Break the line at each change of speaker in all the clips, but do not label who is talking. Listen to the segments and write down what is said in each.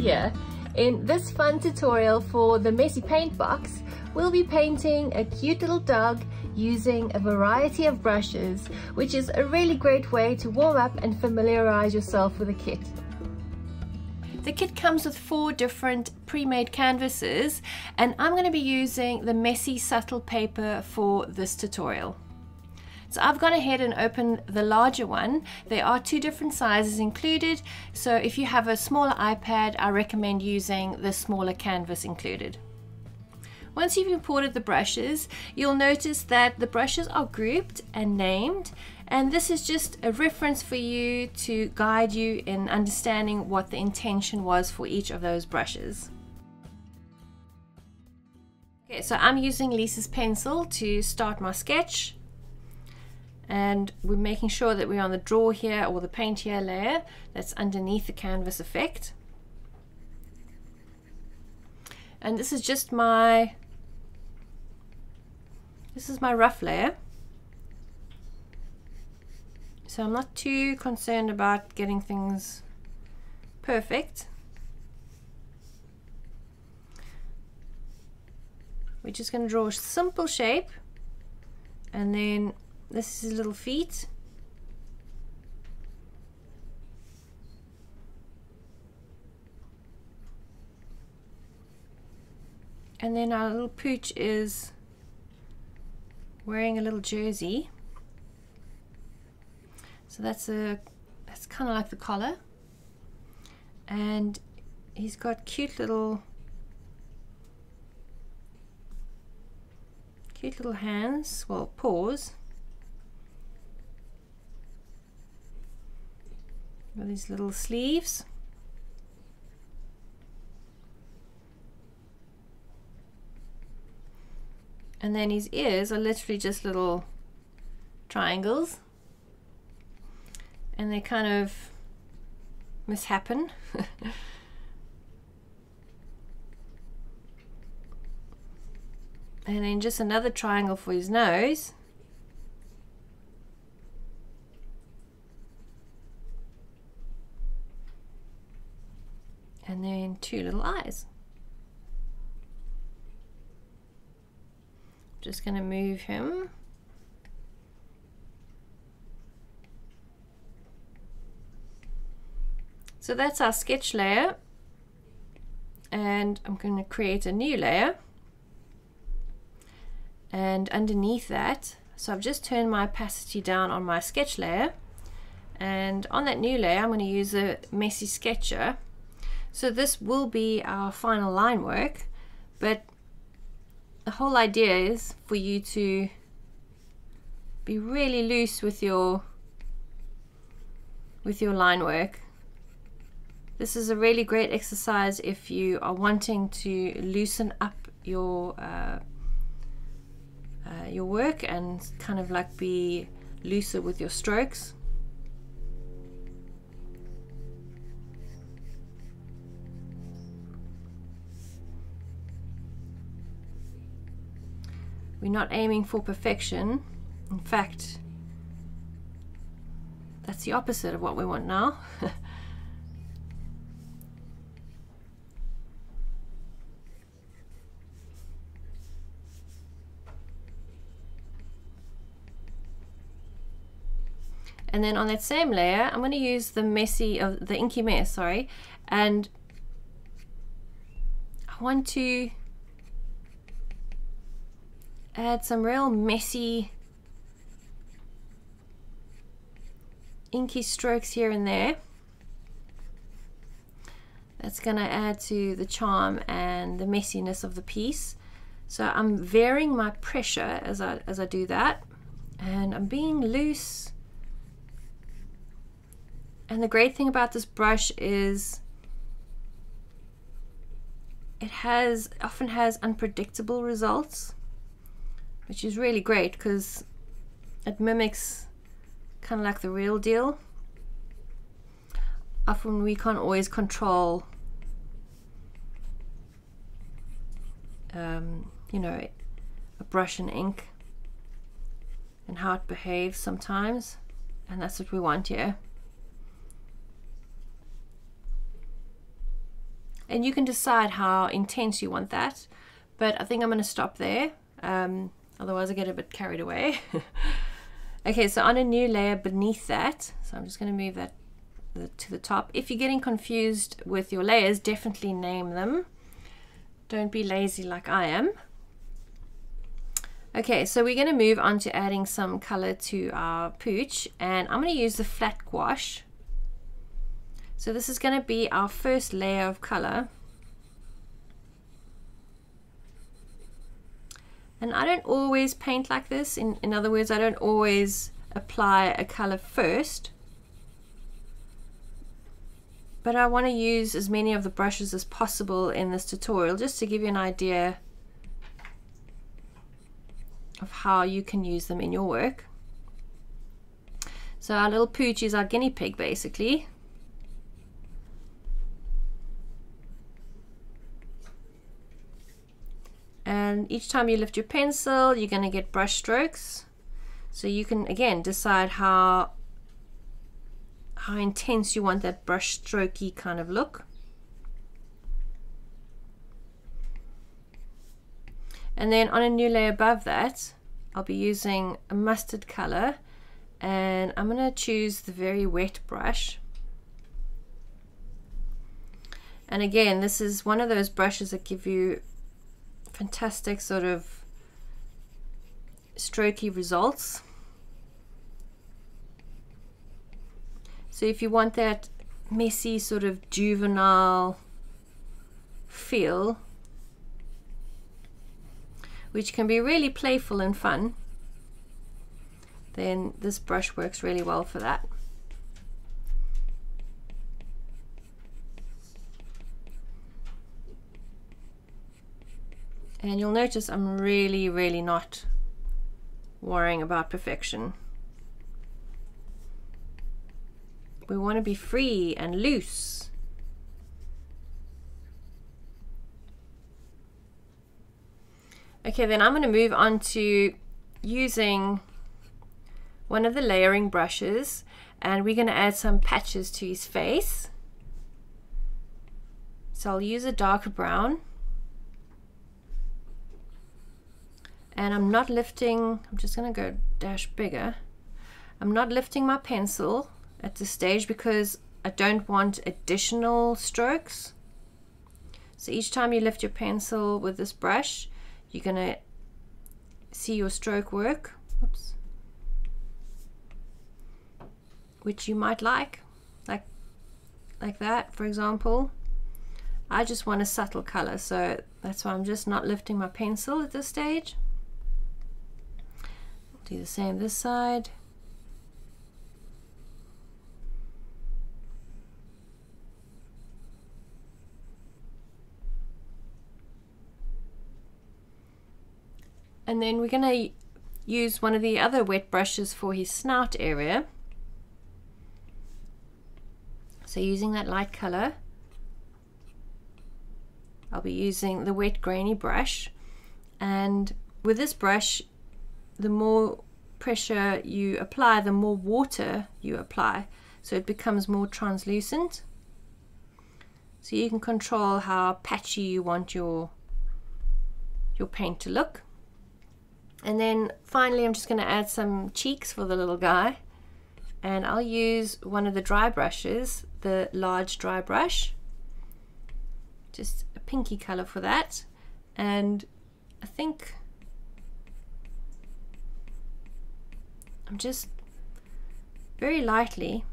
here. In this fun tutorial for the Messy Paintbox, we'll be painting a cute little dog using a variety of brushes, which is a really great way to warm up and familiarize yourself with the kit. The kit comes with 4 different pre-made canvases, and I'm going to be using the Messy Subtle paper for this tutorial. So I've gone ahead and opened the larger one. There are 2 different sizes included, so if you have a smaller iPad, I recommend using the smaller canvas included. Once you've imported the brushes, you'll notice that the brushes are grouped and named, and this is just a reference for you to guide you in understanding what the intention was for each of those brushes. Okay, so I'm using Lisa's pencil to start my sketch. And we're making sure that we're on the draw here, or the paint here layer that's underneath the canvas effect. And this is just my rough layer. So I'm not too concerned about getting things perfect. We're just going to draw a simple shape, and then this is his little feet. And then our little pooch is wearing a little jersey. So that's kind of like the collar. And he's got cute little hands, well, paws. With these little sleeves. And then his ears are literally just little triangles. And they kind of mishappen. And then just another triangle for his nose. And then 2 little eyes. Just going to move him. So that's our sketch layer. And I'm going to create a new layer. And underneath that, so I've just turned my opacity down on my sketch layer. And on that new layer, I'm going to use a Messy Sketcher. So this will be our final line work, but the whole idea is for you to be really loose with your line work. This is a really great exercise if you are wanting to loosen up your work and kind of like be looser with your strokes. We're not aiming for perfection. In fact, that's the opposite of what we want now. And then on that same layer, I'm going to use the Inky Mess, sorry, and I want to add some real messy inky strokes here and there. That's going to add to the charm and the messiness of the piece. So I'm varying my pressure as I do that, and I'm being loose. And the great thing about this brush is it often has unpredictable results, which is really great because it mimics kind of like the real deal. Often we can't always control you know, a brush and ink and how it behaves sometimes, and that's what we want here. And you can decide how intense you want that, but I think I'm going to stop there, otherwise I get a bit carried away. Okay, so on a new layer beneath that, so I'm just going to move that to the top. If you're getting confused with your layers, definitely name them. Don't be lazy like I am. Okay, so we're going to move on to adding some color to our pooch, and I'm going to use the flat gouache. So this is going to be our first layer of color. And I don't always paint like this. In other words, I don't always apply a color first. But I want to use as many of the brushes as possible in this tutorial, just to give you an idea of how you can use them in your work. So our little pooch is our guinea pig, basically. And each time you lift your pencil, you're going to get brush strokes. So you can, again, decide how intense you want that brush strokey kind of look. And then on a new layer above that, I'll be using a mustard color, and I'm going to choose the very wet brush. And again, this is one of those brushes that give you fantastic sort of strokey results. So if you want that messy sort of juvenile feel, which can be really playful and fun, then this brush works really well for that. And you'll notice I'm really not worrying about perfection. We want to be free and loose. Okay, then I'm going to move on to using one of the layering brushes, and we're going to add some patches to his face. So I'll use a darker brown. And I'm not lifting, I'm just going to go dash bigger. I'm not lifting my pencil at this stage because I don't want additional strokes. So each time you lift your pencil with this brush, you're going to see your stroke work. Oops. Which you might like that, for example. I just want a subtle color, so that's why I'm just not lifting my pencil at this stage. Do the same this side. And then we're going to use one of the other wet brushes for his snout area. So using that light color, I'll be using the wet grainy brush, and with this brush, the more pressure you apply, the more water you apply, so it becomes more translucent. So you can control how patchy you want your paint to look. And then finally I'm just going to add some cheeks for the little guy, and I'll use one of the dry brushes, the large dry brush, just a pinky color for that. And I think I'm just very lightly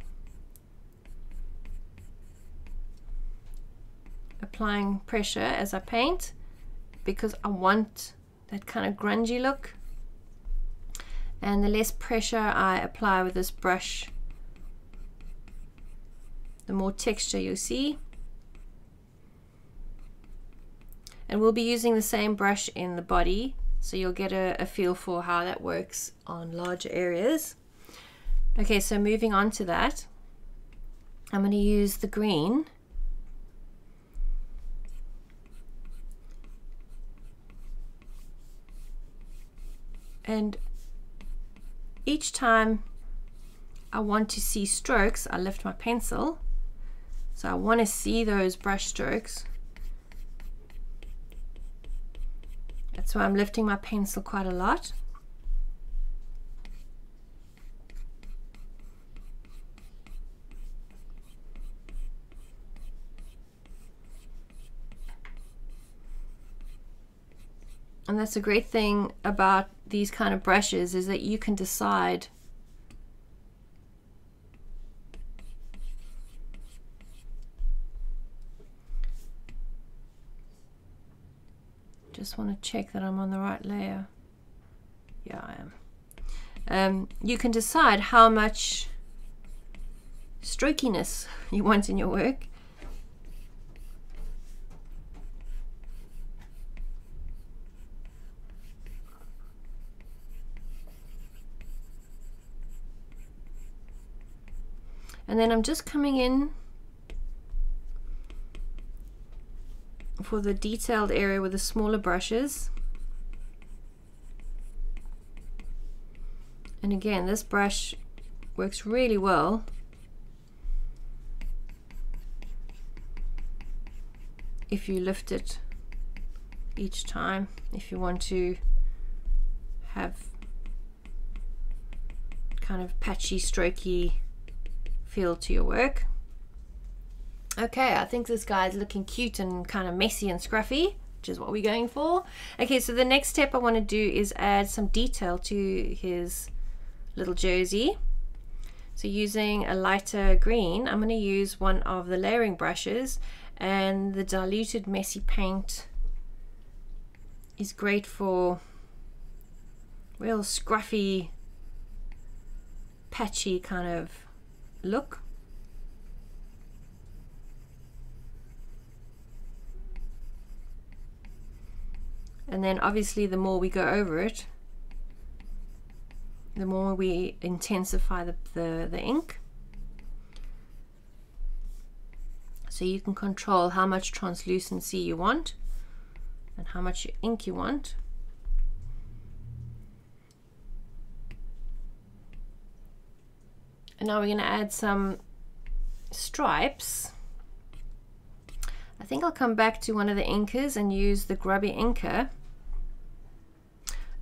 applying pressure as I paint, because I want that kind of grungy look. And the less pressure I apply with this brush, the more texture you'll see. And we'll be using the same brush in the body, so you'll get a feel for how that works on larger areas. Okay, so moving on to that, I'm going to use the green. And each time I want to see strokes, I lift my pencil. So I want to see those brush strokes. That's why I'm lifting my pencil quite a lot. And that's a great thing about these kind of brushes, is that you can decide just want to check that I'm on the right layer. Yeah, I am. You can decide how much strokiness you want in your work. And then I'm just coming in for the detailed area with the smaller brushes. And again, this brush works really well if you lift it each time, if you want to have kind of patchy, strokey feel to your work. Okay, I think this guy's looking cute and kind of messy and scruffy, which is what we're going for. Okay, so the next step I want to do is add some detail to his little jersey. So using a lighter green, I'm going to use one of the layering brushes, and the diluted messy paint is great for real scruffy, patchy kind of look. And then obviously the more we go over it, the more we intensify the ink. So you can control how much translucency you want and how much ink you want. And now we're going to add some stripes. I think I'll come back to one of the inkers and use the grubby inker.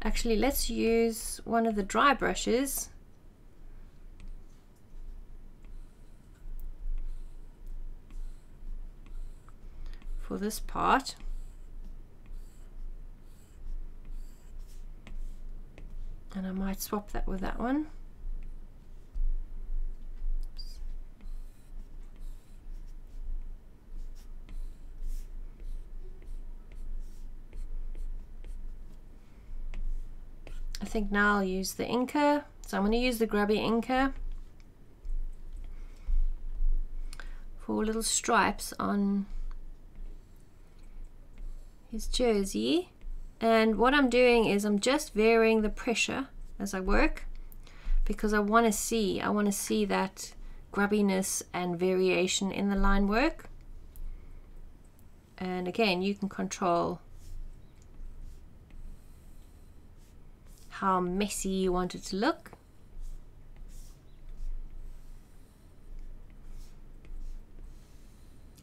Actually, let's use one of the dry brushes. For this part. And I might swap that with that one. I think now I'll use the inker. So I'm going to use the grubby inker for little stripes on his jersey. And what I'm doing is I'm just varying the pressure as I work, because I want to see that grubbiness and variation in the line work. And again, you can control how messy you want it to look.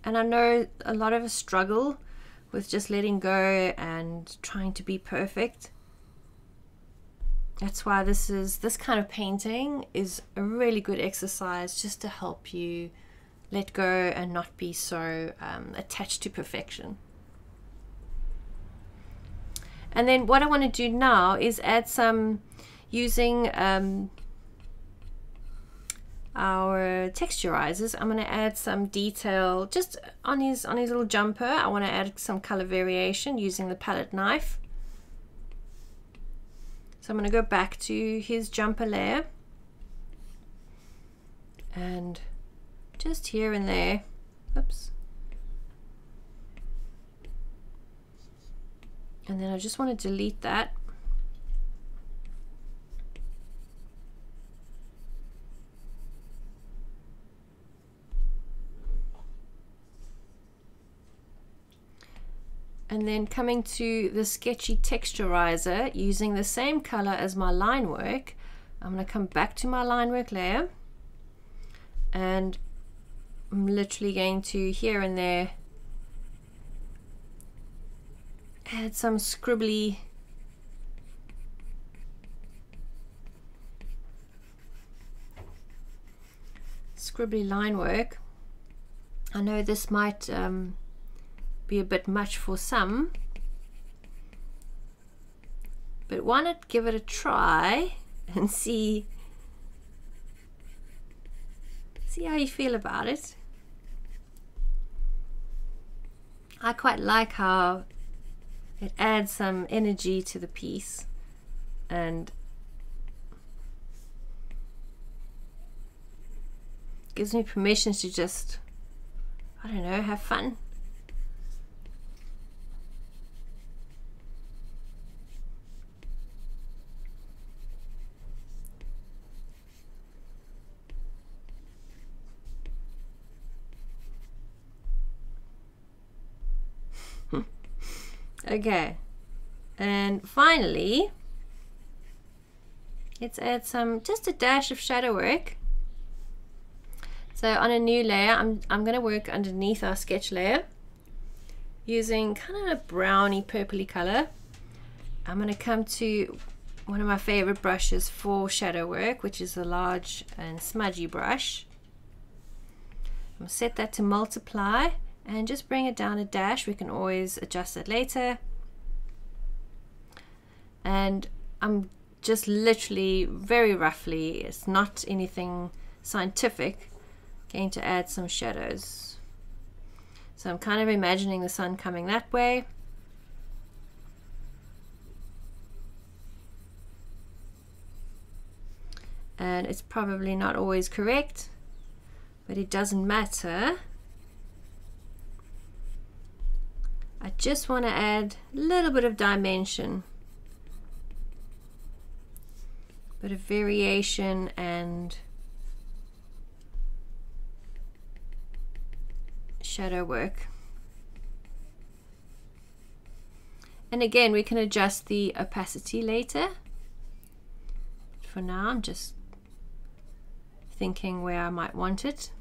And I know a lot of us struggle with just letting go and trying to be perfect. That's why this kind of painting is a really good exercise, just to help you let go and not be so attached to perfection. And then what I want to do now is add some, using our texturizers, I'm going to add some detail just on his little jumper. I want to add some color variation using the palette knife. So I'm going to go back to his jumper layer and just here and there, oops. And then I just want to delete that. And then coming to the sketchy texturizer, using the same color as my line work, I'm going to come back to my line work layer, and I'm literally going to here and there add some scribbly scribbly line work. I know this might be a bit much for some, but why not give it a try and see how you feel about it. I quite like how it adds some energy to the piece and gives me permission to just, I don't know, have fun. Okay, and finally let's add just a dash of shadow work. So on a new layer, I'm going to work underneath our sketch layer using kind of a browny purpley color. I'm going to come to one of my favorite brushes for shadow work, which is a large and smudgy brush. I'm going to set that to multiply and just bring it down a dash. We can always adjust it later. And I'm just literally very roughly, it's not anything scientific, going to add some shadows. So I'm kind of imagining the sun coming that way. And it's probably not always correct, but it doesn't matter. I just want to add a little bit of dimension, bit of variation and shadow work. And again, we can adjust the opacity later. For now, I'm just thinking where I might want it.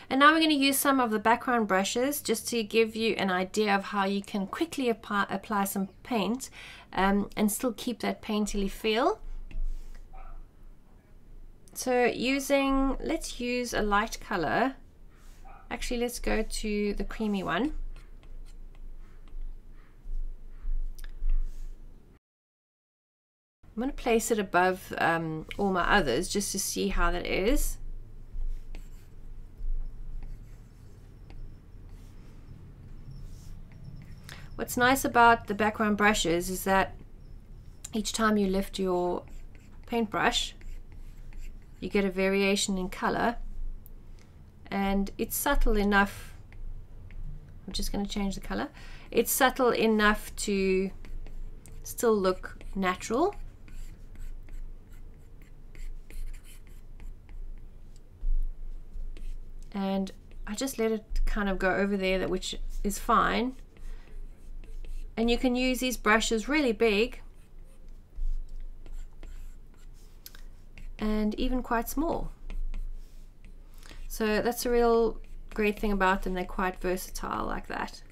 And now we're going to use some of the background brushes just to give you an idea of how you can quickly apply some paint and still keep that painterly feel. So let's use a light color. Actually, let's go to the creamy one. I'm going to place it above all my others just to see how that is. What's nice about the background brushes is that each time you lift your paintbrush, you get a variation in color, and it's subtle enough. I'm just going to change the color. It's subtle enough to still look natural. And I just let it kind of go over there, which is fine. And you can use these brushes really big and even quite small. So that's a real great thing about them. They're quite versatile like that.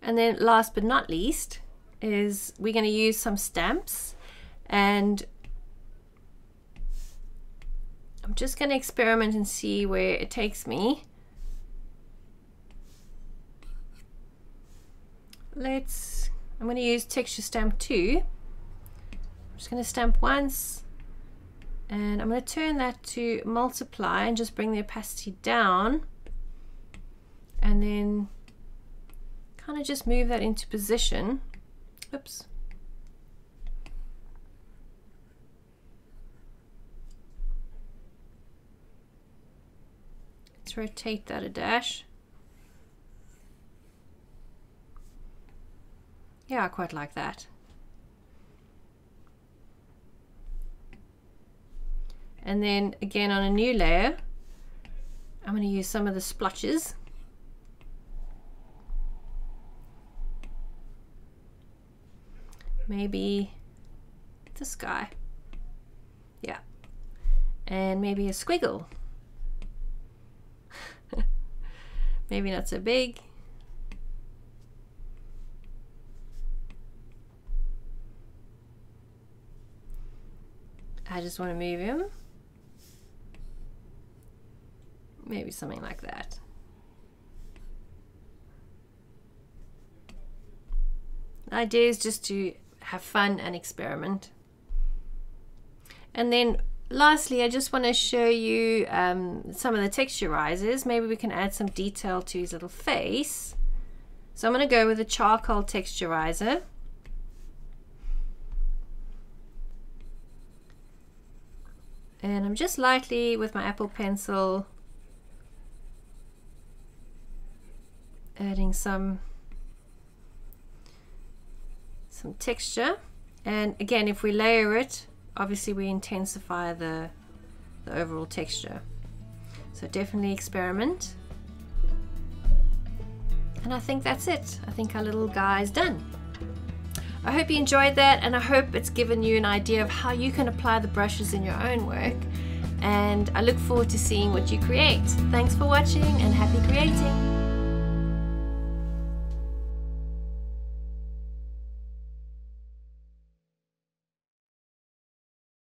And then last but not least is we're going to use some stamps, and I'm just going to experiment and see where it takes me. I'm going to use texture stamp 2. I'm just going to stamp once, and I'm going to turn that to multiply and just bring the opacity down, and then kind of just move that into position. Oops.
Let's rotate that a dash. Yeah, I quite like that. And then again on a new layer, I'm going to use some of the splotches. Maybe this guy. Yeah. And maybe a squiggle. Maybe not so big. I just want to move him. Maybe something like that. The idea is just to have fun and experiment. And then lastly, I just want to show you some of the texturizers. Maybe we can add some detail to his little face. So I'm going to go with a charcoal texturizer. And I'm just lightly with my Apple pencil adding some texture. And again, if we layer it, obviously we intensify the overall texture. So definitely experiment. And I think that's it. I think our little guy is done. I hope you enjoyed that, and I hope it's given you an idea of how you can apply the brushes in your own work. And I look forward to seeing what you create. Thanks for watching, and happy creating!